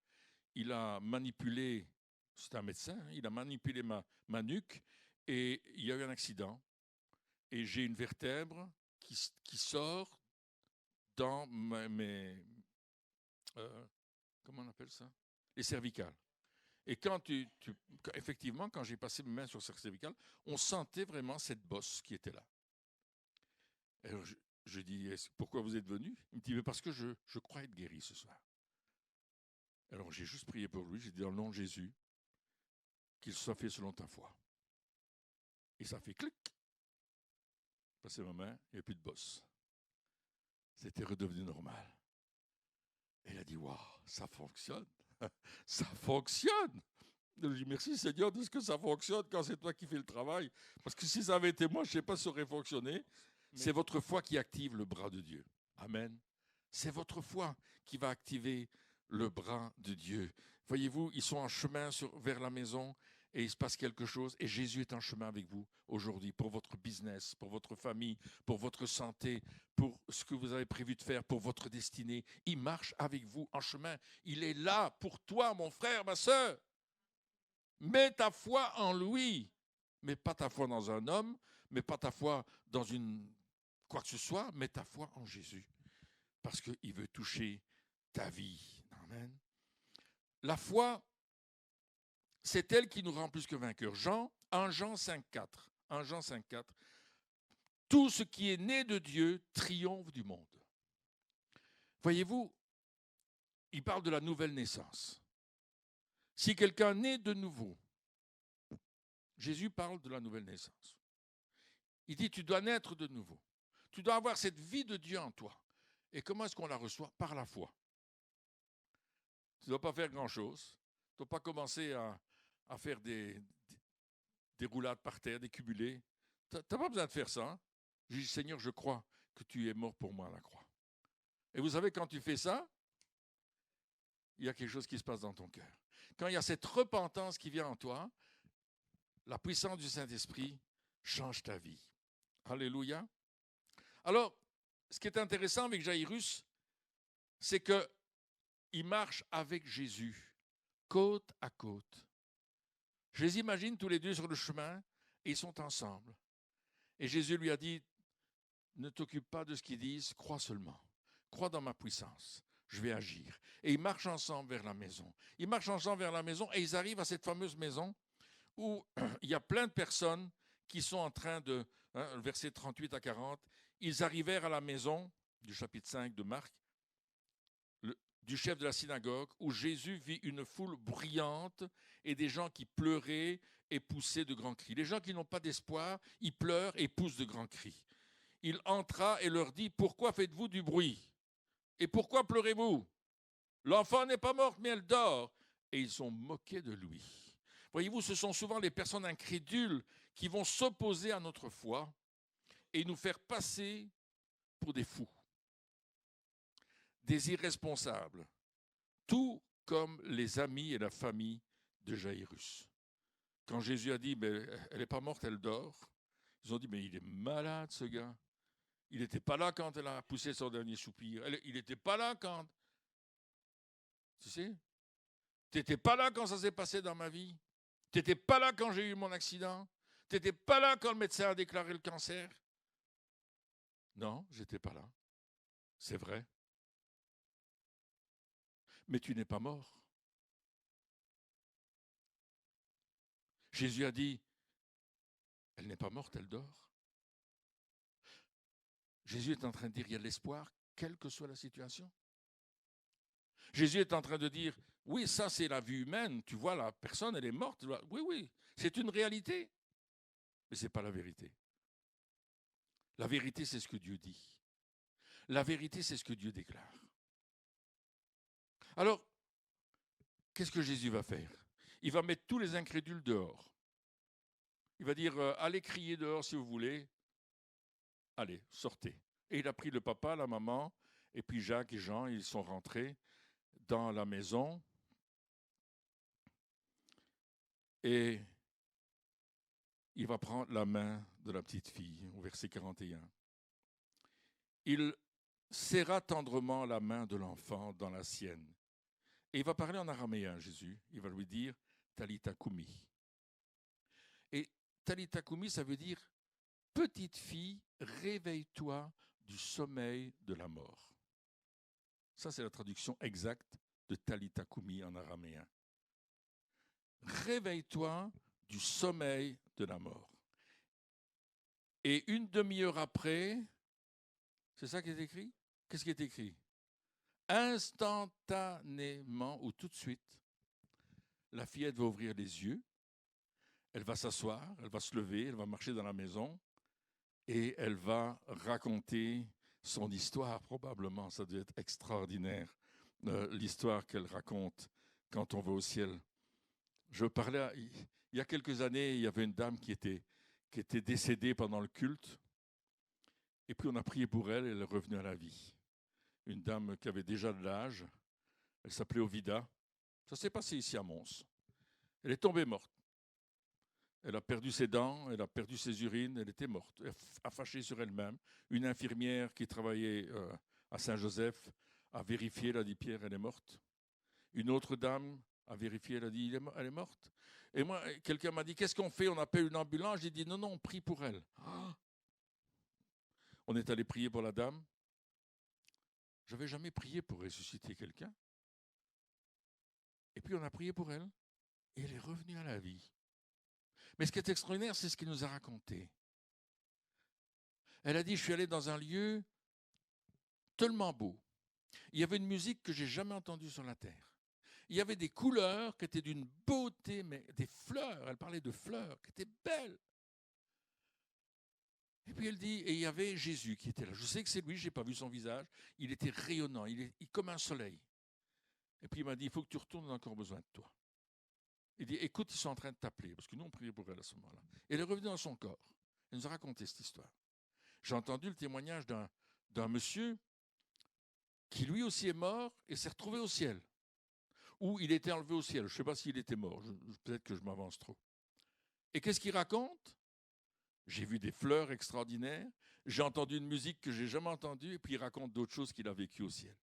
Il a manipulé, c'est un médecin, hein, il a manipulé ma nuque et il y a eu un accident. Et j'ai une vertèbre qui sort dans mes comment on appelle ça? Les cervicales. Et effectivement, quand j'ai passé mes mains sur ces cervicales, on sentait vraiment cette bosse qui était là. Alors je dis, pourquoi vous êtes venu? Il me dit, mais parce que je crois être guéri ce soir. Alors j'ai juste prié pour lui, j'ai dit dans le nom de Jésus, qu'il soit fait selon ta foi. Et ça fait clic. J'ai passé ma main, il n'y a plus de bosse. C'était redevenu normal. Et il a dit, waouh, ça fonctionne. Ça fonctionne. Je dis, merci Seigneur de ce que ça fonctionne quand c'est toi qui fais le travail. Parce que si ça avait été moi, je ne sais pas si ça aurait fonctionné. C'est votre foi qui active le bras de Dieu. Amen. C'est votre foi qui va activer le bras de Dieu. Voyez-vous, ils sont en chemin vers la maison et il se passe quelque chose. Et Jésus est en chemin avec vous aujourd'hui pour votre business, pour votre famille, pour votre santé, pour ce que vous avez prévu de faire, pour votre destinée. Il marche avec vous en chemin. Il est là pour toi, mon frère, ma soeur. Mets ta foi en lui. Mets pas ta foi dans un homme, mets pas ta foi dans quoi que ce soit, mets ta foi en Jésus. Parce qu'il veut toucher ta vie. Amen. La foi, c'est elle qui nous rend plus que vainqueurs. En Jean 5,4. En Jean 5,4. Tout ce qui est né de Dieu triomphe du monde. Voyez-vous, il parle de la nouvelle naissance. Si quelqu'un naît de nouveau, Jésus parle de la nouvelle naissance. Il dit, tu dois naître de nouveau. Tu dois avoir cette vie de Dieu en toi. Et comment est-ce qu'on la reçoit? Par la foi. Tu ne dois pas faire grand-chose. Tu ne dois pas commencer à faire des roulades par terre, des cumulés. Tu n'as pas besoin de faire ça. Hein? Je dis, Seigneur, je crois que tu es mort pour moi à la croix. Et vous savez, quand tu fais ça, il y a quelque chose qui se passe dans ton cœur. Quand il y a cette repentance qui vient en toi, la puissance du Saint-Esprit change ta vie. Alléluia. Alors, ce qui est intéressant avec Jaïrus, c'est qu'il marche avec Jésus, côte à côte. Je les imagine tous les deux sur le chemin et ils sont ensemble. Et Jésus lui a dit, ne t'occupe pas de ce qu'ils disent, crois seulement. Crois dans ma puissance, je vais agir. Et ils marchent ensemble vers la maison. Ils marchent ensemble vers la maison et ils arrivent à cette fameuse maison où il y a plein de personnes qui sont en train de, versets 38 à 40, ils arrivèrent à la maison du chapitre 5 de Marc, du chef de la synagogue, où Jésus vit une foule bruyante et des gens qui pleuraient et poussaient de grands cris. Les gens qui n'ont pas d'espoir, ils pleurent et poussent de grands cris. Il entra et leur dit, pourquoi faites-vous du bruit? Et pourquoi pleurez-vous? L'enfant n'est pas morte, mais elle dort. Et ils sont moqués de lui. Voyez-vous, ce sont souvent les personnes incrédules qui vont s'opposer à notre foi et nous faire passer pour des fous, des irresponsables, tout comme les amis et la famille de Jaïrus. Quand Jésus a dit, mais elle n'est pas morte, elle dort, ils ont dit, mais il est malade ce gars. Il n'était pas là quand elle a poussé son dernier soupir. Il n'était pas là quand... Tu sais, tu n'étais pas là quand ça s'est passé dans ma vie. Tu n'étais pas là quand j'ai eu mon accident. Tu n'étais pas là quand le médecin a déclaré le cancer. Non, je n'étais pas là. C'est vrai. Mais tu n'es pas mort. Jésus a dit, elle n'est pas morte, elle dort. Jésus est en train de dire, il y a de l'espoir, quelle que soit la situation. Jésus est en train de dire, oui, ça c'est la vie humaine, tu vois, la personne, elle est morte. Oui, oui, c'est une réalité, mais ce n'est pas la vérité. La vérité, c'est ce que Dieu dit. La vérité, c'est ce que Dieu déclare. Alors, qu'est-ce que Jésus va faire? Il va mettre tous les incrédules dehors. Il va dire, allez crier dehors si vous voulez. Allez, sortez. Et il a pris le papa, la maman, et puis Jacques et Jean, ils sont rentrés dans la maison. Et il va prendre la main de la petite fille, au verset 41. Il serra tendrement la main de l'enfant dans la sienne. Et il va parler en araméen, Jésus. Il va lui dire Talitha Koumi. Et Talitha Koumi, ça veut dire petite fille, réveille-toi du sommeil de la mort. Ça, c'est la traduction exacte de Talitha Koumi en araméen. Réveille-toi du sommeil de la mort. Et une demi-heure après, c'est ça qui est écrit? Qu'est-ce qui est écrit? Instantanément ou tout de suite, la fillette va ouvrir les yeux, elle va s'asseoir, elle va se lever, elle va marcher dans la maison et elle va raconter son histoire, probablement. Ça doit être extraordinaire, l'histoire qu'elle raconte quand on va au ciel. Je parlais, il y a quelques années, il y avait une dame qui était décédée pendant le culte. Et puis on a prié pour elle, elle est revenue à la vie. Une dame qui avait déjà de l'âge, elle s'appelait Ovida. Ça s'est passé ici à Mons. Elle est tombée morte. Elle a perdu ses dents, elle a perdu ses urines, elle était morte, affachée sur elle-même. Une infirmière qui travaillait à Saint-Joseph a vérifié, elle a dit Pierre, elle est morte. Une autre dame a vérifié, elle a dit elle est morte. Et moi, quelqu'un m'a dit qu'est-ce qu'on fait? On appelle une ambulance. J'ai dit non, on prie pour elle. On est allé prier pour la dame. Je n'avais jamais prié pour ressusciter quelqu'un. Et puis on a prié pour elle. Et elle est revenue à la vie. Mais ce qui est extraordinaire, c'est ce qu'elle nous a raconté. Elle a dit, je suis allée dans un lieu tellement beau. Il y avait une musique que je n'ai jamais entendue sur la terre. Il y avait des couleurs qui étaient d'une beauté, mais des fleurs. Elle parlait de fleurs qui étaient belles. Et puis elle dit, et il y avait Jésus qui était là. Je sais que c'est lui, je n'ai pas vu son visage. Il était rayonnant, il comme un soleil. Et puis il m'a dit, il faut que tu retournes, on a encore besoin de toi. Il dit, écoute, ils sont en train de t'appeler, parce que nous, on priait pour elle à ce moment-là. Elle est revenue dans son corps. Elle nous a raconté cette histoire. J'ai entendu le témoignage d'un monsieur qui lui aussi est mort et s'est retrouvé au ciel. Ou il était enlevé au ciel. Je ne sais pas s'il était mort. Peut-être que je m'avance trop. Et qu'est-ce qu'il raconte? J'ai vu des fleurs extraordinaires. J'ai entendu une musique que je n'ai jamais entendue. Et puis il raconte d'autres choses qu'il a vécues au ciel.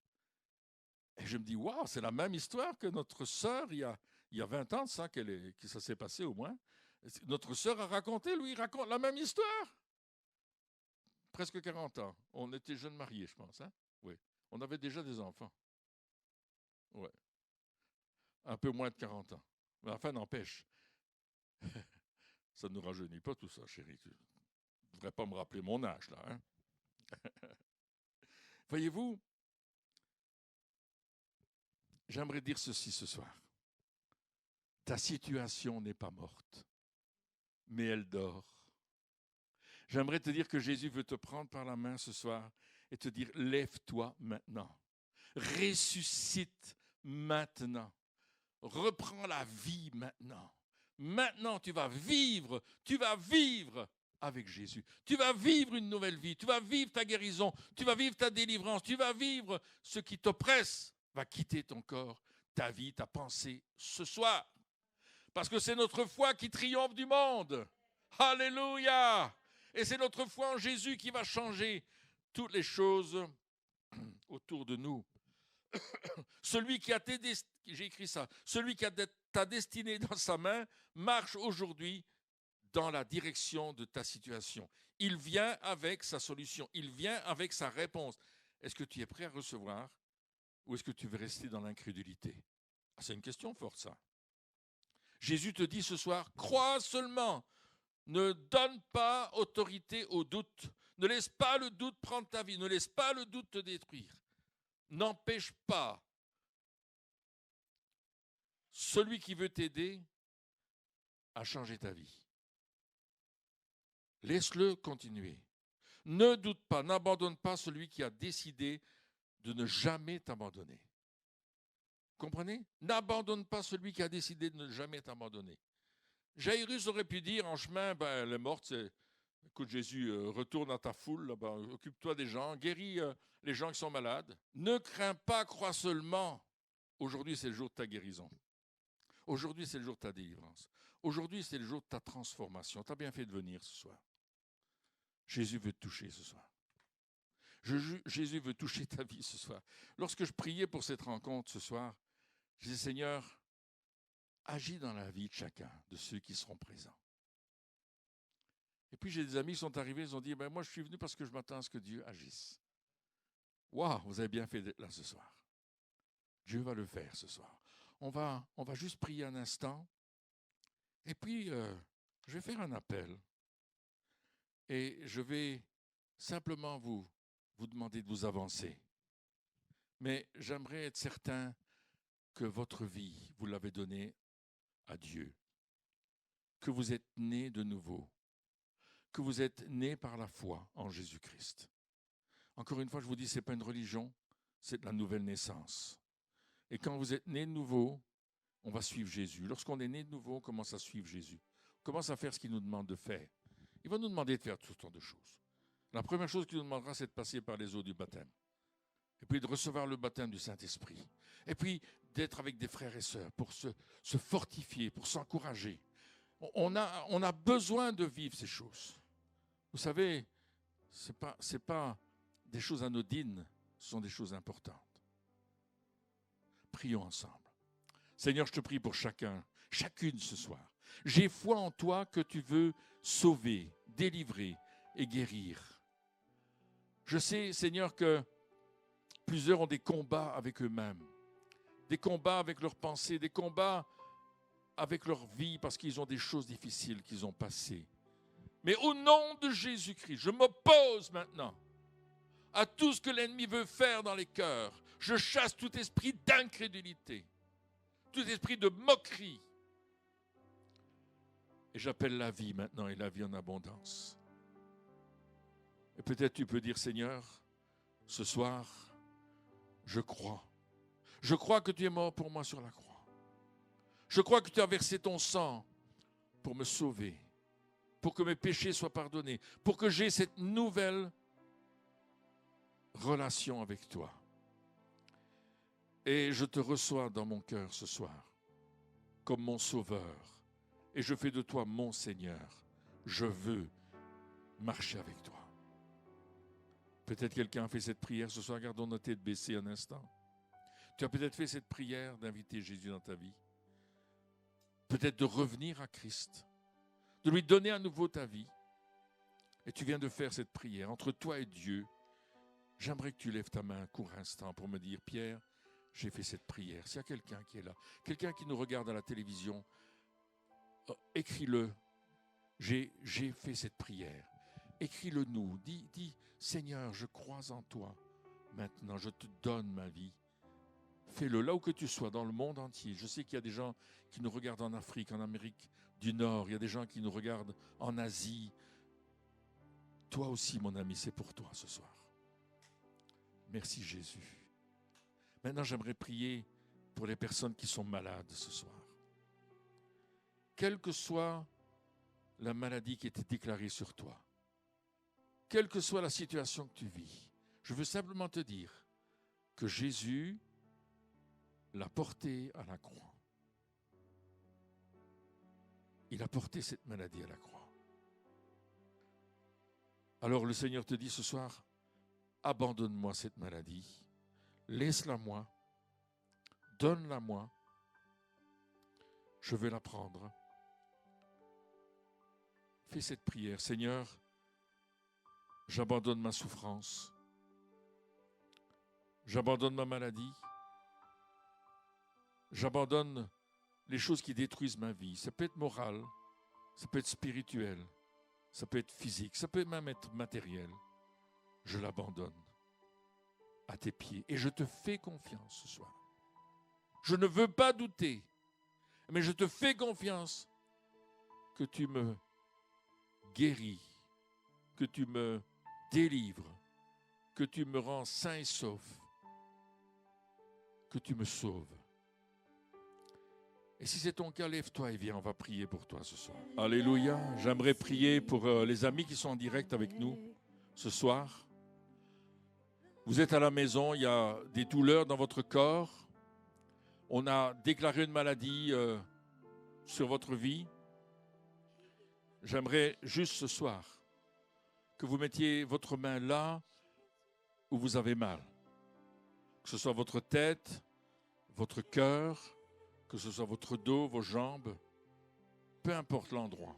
Et je me dis, waouh, c'est la même histoire que notre sœur, il y a 20 ans de ça, que ça s'est passé au moins. Notre sœur a raconté, lui, il raconte la même histoire. Presque 40 ans. On était jeunes mariés, je pense. Hein? Oui. On avait déjà des enfants. Ouais. Un peu moins de 40 ans. Mais enfin, n'empêche. Ça ne nous rajeunit pas tout ça, chérie. Tu ne devrais pas me rappeler mon âge, là. Hein? Voyez-vous, j'aimerais dire ceci ce soir. Ta situation n'est pas morte, mais elle dort. J'aimerais te dire que Jésus veut te prendre par la main ce soir et te dire, lève-toi maintenant. Ressuscite maintenant. Reprends la vie maintenant. Maintenant, tu vas vivre avec Jésus. Tu vas vivre une nouvelle vie. Tu vas vivre ta guérison. Tu vas vivre ta délivrance. Tu vas vivre ce qui t'oppresse. Va quitter ton corps, ta vie, ta pensée ce soir. Parce que c'est notre foi qui triomphe du monde. Alléluia! Et c'est notre foi en Jésus qui va changer toutes les choses autour de nous. Celui qui a j'ai écrit ça, celui qui a ta destinée dans sa main marche aujourd'hui dans la direction de ta situation. Il vient avec sa solution, il vient avec sa réponse. Est-ce que tu es prêt à recevoir ou est-ce que tu veux rester dans l'incrédulité? C'est une question forte, ça. Jésus te dit ce soir, crois seulement, ne donne pas autorité au doute, ne laisse pas le doute prendre ta vie, ne laisse pas le doute te détruire. N'empêche pas celui qui veut t'aider à changer ta vie. Laisse-le continuer. Ne doute pas, n'abandonne pas celui qui a décidé de ne jamais t'abandonner. Comprenez? N'abandonne pas celui qui a décidé de ne jamais t'abandonner. Jairus aurait pu dire en chemin, elle est morte, écoute Jésus, retourne à ta foule, là-bas, occupe-toi des gens, guéris les gens qui sont malades. Ne crains pas, crois seulement. Aujourd'hui, c'est le jour de ta guérison. Aujourd'hui, c'est le jour de ta délivrance. Aujourd'hui, c'est le jour de ta transformation. Tu as bien fait de venir ce soir. Jésus veut te toucher ce soir. Jésus veut toucher ta vie ce soir. Lorsque je priais pour cette rencontre ce soir, je disais, Seigneur, agis dans la vie de chacun, de ceux qui seront présents. Et puis j'ai des amis qui sont arrivés, ils ont dit, moi je suis venu parce que je m'attends à ce que Dieu agisse. Waouh, vous avez bien fait d'être là ce soir. Dieu va le faire ce soir. On va juste prier un instant. Et puis, je vais faire un appel. Et je vais simplement vous demander de vous avancer. Mais j'aimerais être certain que votre vie, vous l'avez donnée à Dieu. Que vous êtes né de nouveau. Que vous êtes né par la foi en Jésus-Christ. Encore une fois, je vous dis, ce n'est pas une religion, c'est de la nouvelle naissance. Et quand vous êtes né de nouveau, on va suivre Jésus. Lorsqu'on est né de nouveau, on commence à suivre Jésus. On commence à faire ce qu'il nous demande de faire. Il va nous demander de faire tout sortes de choses. La première chose qu'il nous demandera, c'est de passer par les eaux du baptême. Et puis de recevoir le baptême du Saint-Esprit. Et puis d'être avec des frères et sœurs pour se fortifier, pour s'encourager. On a besoin de vivre ces choses. Vous savez, c'est pas des choses anodines, ce sont des choses importantes. Prions ensemble. Seigneur, je te prie pour chacune ce soir. J'ai foi en toi que tu veux sauver, délivrer et guérir. Je sais, Seigneur, que plusieurs ont des combats avec eux-mêmes, des combats avec leurs pensées, des combats avec leur vie parce qu'ils ont des choses difficiles qu'ils ont passées. Mais au nom de Jésus-Christ, je m'oppose maintenant à tout ce que l'ennemi veut faire dans les cœurs. Je chasse tout esprit d'incrédulité, tout esprit de moquerie. Et j'appelle la vie maintenant et la vie en abondance. Et peut-être tu peux dire, Seigneur, ce soir, je crois. Je crois que tu es mort pour moi sur la croix. Je crois que tu as versé ton sang pour me sauver, pour que mes péchés soient pardonnés, pour que j'ai cette nouvelle relation avec toi. Et je te reçois dans mon cœur ce soir, comme mon sauveur. Et je fais de toi mon Seigneur. Je veux marcher avec toi. Peut-être quelqu'un a fait cette prière ce soir. Gardons nos têtes baissées un instant. Tu as peut-être fait cette prière d'inviter Jésus dans ta vie. Peut-être de revenir à Christ, de lui donner à nouveau ta vie. Et tu viens de faire cette prière entre toi et Dieu. J'aimerais que tu lèves ta main un court instant pour me dire, Pierre, j'ai fait cette prière. S'il y a quelqu'un qui est là, quelqu'un qui nous regarde à la télévision, écris-le. J'ai fait cette prière. Écris-le nous. Dis, Seigneur, je crois en toi. Maintenant, je te donne ma vie. Fais-le là où que tu sois, dans le monde entier. Je sais qu'il y a des gens qui nous regardent en Afrique, en Amérique du Nord. Il y a des gens qui nous regardent en Asie. Toi aussi, mon ami, c'est pour toi ce soir. Merci Jésus. Maintenant, j'aimerais prier pour les personnes qui sont malades ce soir. Quelle que soit la maladie qui était déclarée sur toi, quelle que soit la situation que tu vis, je veux simplement te dire que Jésus l'a porté à la croix. Il a porté cette maladie à la croix. Alors le Seigneur te dit ce soir, abandonne-moi cette maladie, laisse-la moi, donne-la moi, je vais la prendre. Fais cette prière, Seigneur, j'abandonne ma souffrance, j'abandonne ma maladie, j'abandonne les choses qui détruisent ma vie. Ça peut être moral, ça peut être spirituel, ça peut être physique, ça peut même être matériel. Je l'abandonne à tes pieds et je te fais confiance ce soir. Je ne veux pas douter, mais je te fais confiance que tu me guéris, que tu me délivres, que tu me rends sain et sauf, que tu me sauves. Et si c'est ton cas, lève-toi et viens, on va prier pour toi ce soir. Alléluia. J'aimerais prier pour les amis qui sont en direct avec nous ce soir. Vous êtes à la maison, il y a des douleurs dans votre corps. On a déclaré une maladie sur votre vie. J'aimerais juste ce soir que vous mettiez votre main là où vous avez mal. Que ce soit votre tête, votre cœur, que ce soit votre dos, vos jambes, peu importe l'endroit.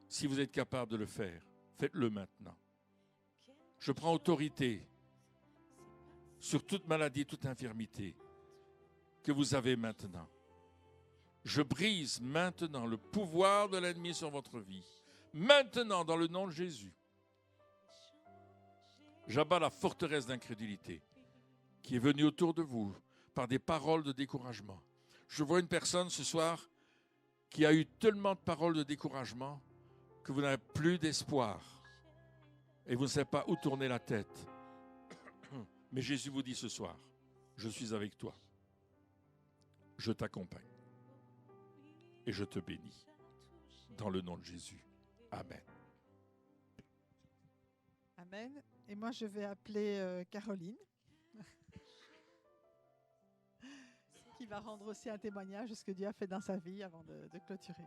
Si vous êtes capable de le faire, faites-le maintenant. Je prends autorité sur toute maladie, toute infirmité que vous avez maintenant. Je brise maintenant le pouvoir de l'ennemi sur votre vie. Maintenant, dans le nom de Jésus, j'abats la forteresse d'incrédulité qui est venue autour de vous par des paroles de découragement. Je vois une personne ce soir qui a eu tellement de paroles de découragement que vous n'avez plus d'espoir et vous ne savez pas où tourner la tête. Mais Jésus vous dit ce soir, je suis avec toi, je t'accompagne et je te bénis dans le nom de Jésus. Amen. Amen. Et moi, je vais appeler Caroline, qui va rendre aussi un témoignage de ce que Dieu a fait dans sa vie avant de clôturer.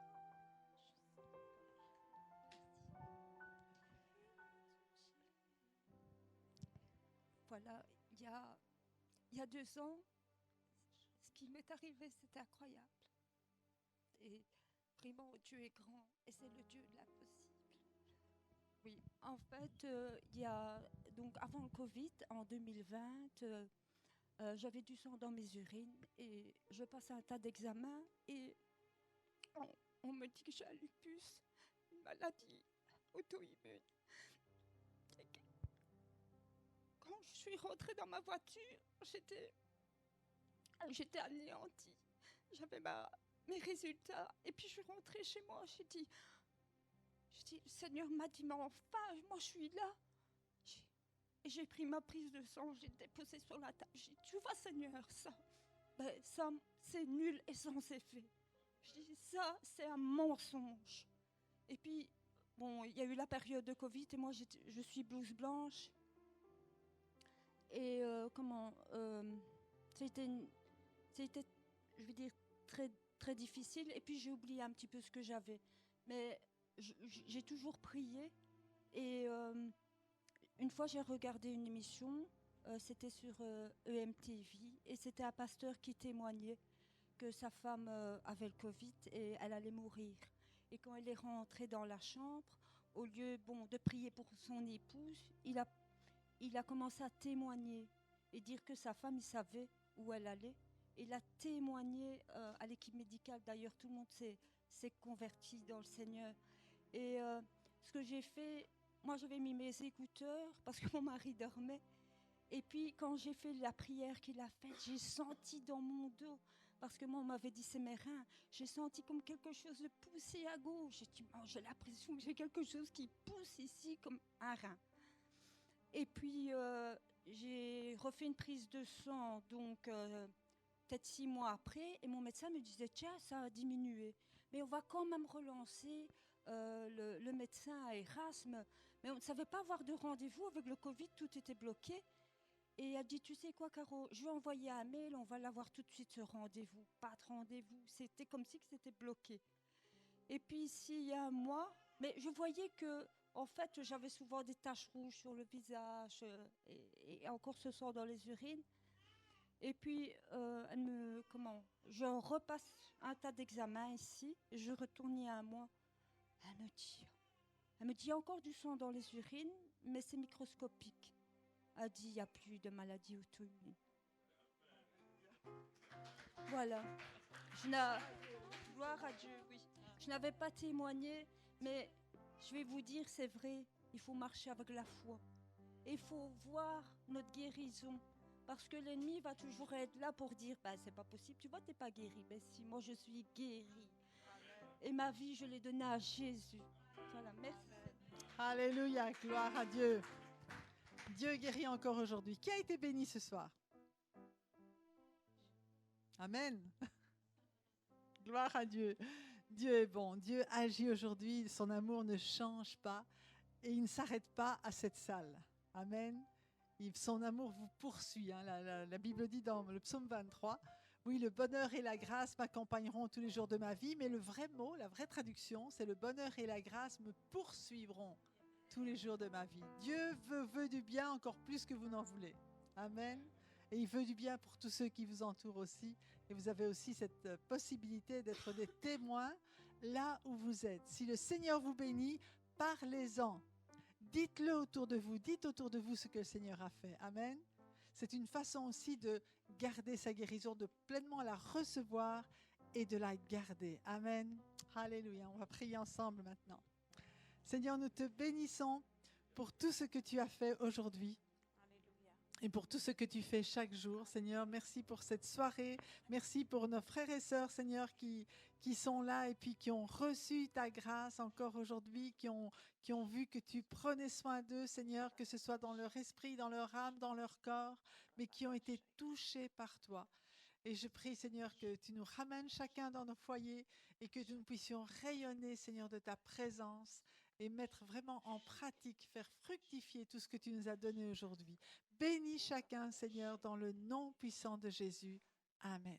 Voilà, il y a 2 ans, ce qui m'est arrivé, c'était incroyable. Et vraiment, Dieu est grand et c'est le Dieu de l'impossible. Oui, en fait, il y a donc avant le Covid, en 2020, j'avais du sang dans mes urines et je passais un tas d'examens et on me dit que j'ai un lupus, une maladie auto-immune. Quand je suis rentrée dans ma voiture, j'étais anéantie. J'avais mes résultats et puis je suis rentrée chez moi. J'ai dit, le Seigneur m'a dit, mais enfin, moi je suis là. Et j'ai pris ma prise de sang, j'ai déposé sur la table. J'ai dit, tu vois Seigneur, ça c'est nul et sans effet. Je dis, ça c'est un mensonge. Et puis, bon, il y a eu la période de Covid et moi je suis blouse blanche. Et c'était, je veux dire, très, très difficile. Et puis j'ai oublié un petit peu ce que j'avais. Mais j'ai toujours prié. Et une fois, j'ai regardé une émission. C'était sur EMTV. Et c'était un pasteur qui témoignait que sa femme avait le Covid et elle allait mourir. Et quand elle est rentrée dans la chambre, au lieu de prier pour son épouse, il a commencé à témoigner et dire que sa femme, il savait où elle allait. Et il a témoigné à l'équipe médicale. D'ailleurs, tout le monde s'est converti dans le Seigneur. Et ce que j'ai fait, moi, j'avais mis mes écouteurs parce que mon mari dormait. Et puis, quand j'ai fait la prière qu'il a faite, j'ai senti dans mon dos, parce que moi, on m'avait dit c'est mes reins, j'ai senti comme quelque chose de pousser à gauche. J'ai dit, j'ai l'impression que j'ai quelque chose qui pousse ici comme un rein. Et puis, j'ai refait une prise de sang, donc peut-être 6 mois après, et mon médecin me disait, tiens, ça a diminué. Mais on va quand même relancer le médecin à Erasme. Mais on ne savait pas avoir de rendez-vous. Avec le Covid, tout était bloqué. Et elle dit, tu sais quoi, Caro, je vais envoyer un mail, on va l'avoir tout de suite, ce rendez-vous. Pas de rendez-vous. C'était comme si c'était bloqué. Et puis, ici, il y a un mois, mais je voyais que, en fait, j'avais souvent des taches rouges sur le visage et encore ce sang dans les urines. Et puis, je repasse un tas d'examens ici, et je retourne il y a un mois. Elle me dit, il y a encore du sang dans les urines, mais c'est microscopique. Elle dit, il n'y a plus de maladie auto-immune. Voilà. Gloire à Dieu, oui. Je n'avais pas témoigné, mais je vais vous dire, c'est vrai, il faut marcher avec la foi. Et il faut voir notre guérison. Parce que l'ennemi va toujours être là pour dire, c'est pas possible, tu vois, t'es pas guéri. Ben si, moi je suis guérie. Et ma vie, je l'ai donnée à Jésus. Voilà, merci. Alléluia, gloire à Dieu. Dieu guérit encore aujourd'hui. Qui a été béni ce soir? Amen. Gloire à Dieu. Dieu est bon. Dieu agit aujourd'hui. Son amour ne change pas et il ne s'arrête pas à cette salle. Amen. Son amour vous poursuit. La Bible dit dans le psaume 23, oui, le bonheur et la grâce m'accompagneront tous les jours de ma vie, mais le vrai mot, la vraie traduction, c'est le bonheur et la grâce me poursuivront tous les jours de ma vie. Dieu veut du bien encore plus que vous n'en voulez. Amen. Et il veut du bien pour tous ceux qui vous entourent aussi. Et vous avez aussi cette possibilité d'être des témoins là où vous êtes. Si le Seigneur vous bénit, parlez-en. Dites-le autour de vous. Dites autour de vous ce que le Seigneur a fait. Amen. C'est une façon aussi de garder sa guérison, de pleinement la recevoir et de la garder. Amen. Alléluia. On va prier ensemble maintenant. Seigneur, nous te bénissons pour tout ce que tu as fait aujourd'hui. Et pour tout ce que tu fais chaque jour, Seigneur, merci pour cette soirée. Merci pour nos frères et sœurs, Seigneur, qui sont là et puis qui ont reçu ta grâce encore aujourd'hui, qui ont vu que tu prenais soin d'eux, Seigneur, que ce soit dans leur esprit, dans leur âme, dans leur corps, mais qui ont été touchés par toi. Et je prie, Seigneur, que tu nous ramènes chacun dans nos foyers et que nous puissions rayonner, Seigneur, de ta présence et mettre vraiment en pratique, faire fructifier tout ce que tu nous as donné aujourd'hui. Bénis chacun, Seigneur, dans le nom puissant de Jésus. Amen.